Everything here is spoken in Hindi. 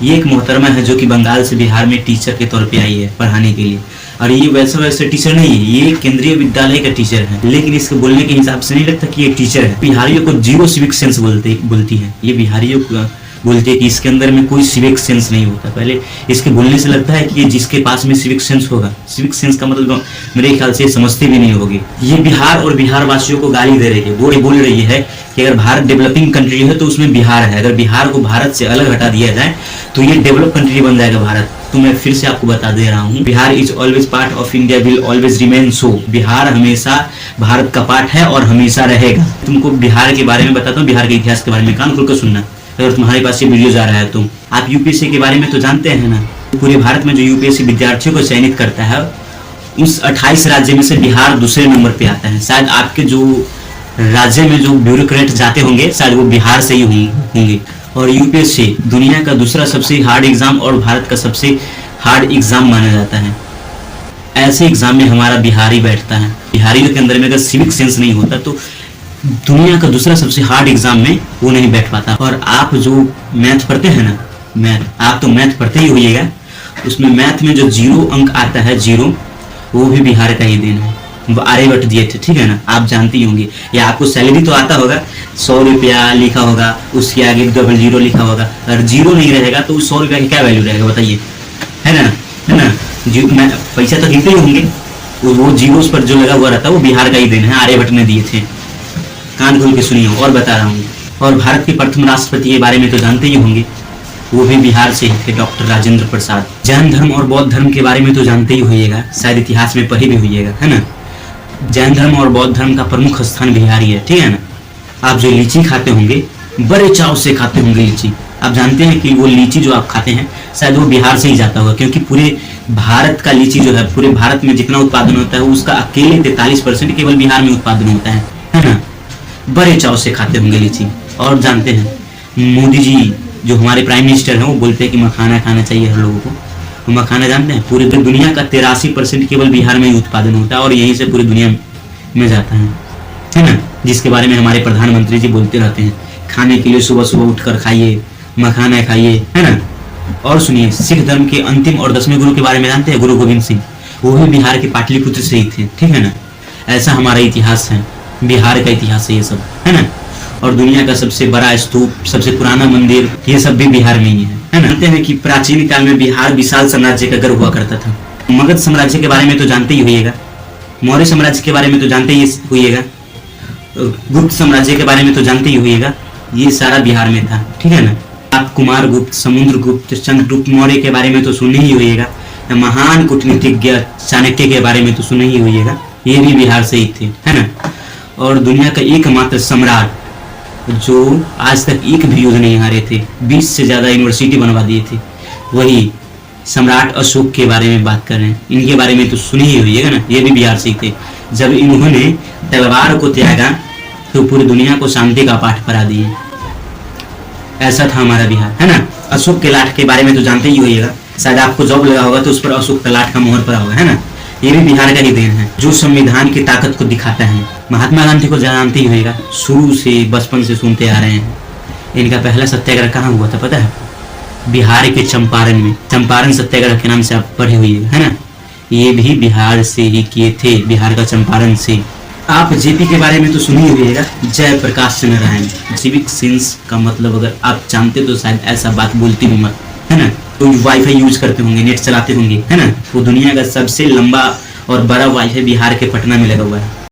ये एक मोहतरमा है जो कि बंगाल से बिहार में टीचर के तौर पे आई है पढ़ाने के लिए। और ये वैसे टीचर नहीं है, ये केंद्रीय विद्यालय का टीचर है, लेकिन इसके बोलने के हिसाब से नहीं लगता कि ये टीचर है। बिहारियों को जीरो सिविक सेंस बोलती है। ये बिहारियों को बोलती है कि इसके अंदर में कोई सिविक सेंस नहीं होता। पहले इसके बोलने से लगता है कि ये जिसके पास में सिविक सेंस होगा, सिविक सेंस का मतलब मेरे ख्याल से समझते भी नहीं होगी। ये बिहार और बिहार वासियों को गाली दे रही है। वो बोल रही है कि अगर भारत डेवलपिंग कंट्री है तो उसमें बिहार है, अगर बिहार को भारत से अलग हटा दिया जाए तो ये डेवलप कंट्री बन जाएगा भारत। तो मैं फिर से आपको बता दे रहा हूँ, Bihar is always part of India, will always remain सो। बिहार हमेशा भारत का पार्ट है और हमेशा रहेगा। तुमको बिहार के बारे में बताता हूँ, बिहार के इतिहास के बारे में कान खोलकर सुनना। अगर तुम्हारे पास ये वीडियो जा रहा है तो आप यूपीएससी के बारे में तो जानते हैं ना। पूरे भारत में जो यूपीएससी विद्यार्थियों को चयनित करता है, उस 28 राज्य में से बिहार दूसरे नंबर पे आता है। शायद आपके जो राज्य में जो ब्यूरोक्रेट जाते होंगे शायद वो बिहार से ही होंगे। और यूपीएससी दुनिया का दूसरा सबसे हार्ड एग्जाम और भारत का सबसे हार्ड एग्जाम माना जाता है। ऐसे एग्जाम में हमारा बिहारी बैठता है। बिहारियों के अंदर में अगर सिविक सेंस नहीं होता तो दुनिया का दूसरा सबसे हार्ड एग्जाम में वो नहीं बैठ पाता। और आप जो मैथ पढ़ते हैं ना, मैथ आप तो मैथ पढ़ते ही होइएगा, उसमें मैथ में जो 0 अंक आता है, 0, वो भी बिहार का ही देन है। आर्यभट्ट दिए थे, ठीक है ना, आप जानती होंगी। या आपको सैलरी तो आता होगा, 100 रुपया लिखा होगा, उसके आगे 00 लिखा होगा। अगर 0 नहीं रहेगा तो उस 100 रुपया की क्या वैल्यू रहेगा बताइए, है ना, है ना। पैसा तो गिनते ही होंगे, वो जीरोस पर जो लगा हुआ रहता है वो बिहार का ही देन है, आर्यभट्ट ने दिए थे। कान खोल के सुनिए और बता रहा हूँ। और भारत के प्रथम राष्ट्रपति के बारे में तो जानते ही होंगे, वो भी बिहार से ही थे, डॉक्टर राजेंद्र प्रसाद। जैन धर्म और बौद्ध धर्म के बारे में तो जानते ही होइएगा, शायद इतिहास में पढ़े भी होइएगा, है ना। जैन धर्म और बौद्ध धर्म का प्रमुख स्थान बिहार ही है, ठीक है ना। आप जो लीची खाते होंगे, बड़े चाव से खाते होंगे लीची। आप जानते हैं कि वो लीची जो आप खाते हैं शायद वो बिहार से ही जाता होगा, क्योंकि पूरे भारत का लीची जो है, पूरे भारत में जितना उत्पादन होता है उसका अकेले 43% केवल बिहार में उत्पादन होता है ना। बड़े चाव से खाते होंगे लीची। और जानते हैं मोदी जी जो हमारे प्राइम मिनिस्टर हैं वो बोलते हैं कि मखाना खाना चाहिए हर लोगों को। मखाना जानते हैं, पूरे दुनिया का 83% केवल बिहार में ही उत्पादन होता है और यहीं से पूरी दुनिया में जाता है ना। जिसके बारे में हमारे प्रधानमंत्री जी बोलते रहते हैं, खाने के लिए सुबह सुबह उठकर खाइए, मखाना खाइए, है ना। और सुनिए, सिख धर्म के अंतिम और 10वें गुरु के बारे में जानते हैं, गुरु गोविंद सिंह, वो भी बिहार के पाटलिपुत्र से ही थे, ठीक है ना। ऐसा हमारा इतिहास है, बिहार का इतिहास है ये सब, है ना। और दुनिया का सबसे बड़ा स्तूप, सबसे पुराना मंदिर, ये सब भी बिहार में ही है ना। जानते हैं कि प्राचीन काल में बिहार विशाल साम्राज्य का गर्व हुआ करता था। मगध साम्राज्य के बारे में तो जानते ही होइएगा, मौर्य साम्राज्य के बारे में तो जानते ही होइएगा, गुप्त साम्राज्य के बारे में तो जानते ही होइएगा। ये सारा बिहार में था, ठीक है ना। आप कुमार गुप्त, समुद्र गुप्त, चंद्रगुप्त मौर्य के बारे में तो सुने ही होइएगा। महान कूटनीतिज्ञ चाणक्य के बारे में तो सुने ही होइएगा, ये भी बिहार से ही थे, है ना। और दुनिया का एकमात्र सम्राट जो आज तक एक भी युद्ध नहीं हारे थे, 20 से ज्यादा यूनिवर्सिटी बनवा दिए थे, वही सम्राट अशोक के बारे में बात कर रहे हैं। इनके बारे में तो सुनी ही होइएगा ना, ये भी बिहार से ही थे। जब इन्होंने तलवार को त्यागा तो पूरी दुनिया को शांति का पाठ पढ़ा दिए। ऐसा था हमारा बिहार, है ना। अशोक के लाठ के बारे में तो जानते ही होइएगा, शायद आपको जॉब लगा होगा तो उस पर अशोक का लाठ का मोहर पड़ा होगा, है ना। ये भी बिहार का ही देन है, जो संविधान की ताकत को दिखाता है। महात्मा गांधी को जानते ही होइएगा, शुरू से बचपन से सुनते आ रहे हैं। इनका पहला सत्याग्रह कहाँ हुआ था पता है? बिहार के चंपारण में, चंपारण सत्याग्रह के नाम से आप पढ़े हुए, है ना। ये भी बिहार से ही किए थे, बिहार का चंपारण से। आप जेपी के बारे में तो सुनी होइएगा, जयप्रकाश नारायण। सिविक सेंस का मतलब अगर आप जानते तो शायद ऐसा बात बोलती भी मत, है ना। तो वाईफाई यूज करते होंगे, नेट चलाते होंगे, है ना। वो दुनिया का सबसे लंबा और बड़ा वाईफाई बिहार के पटना में लगा हुआ है।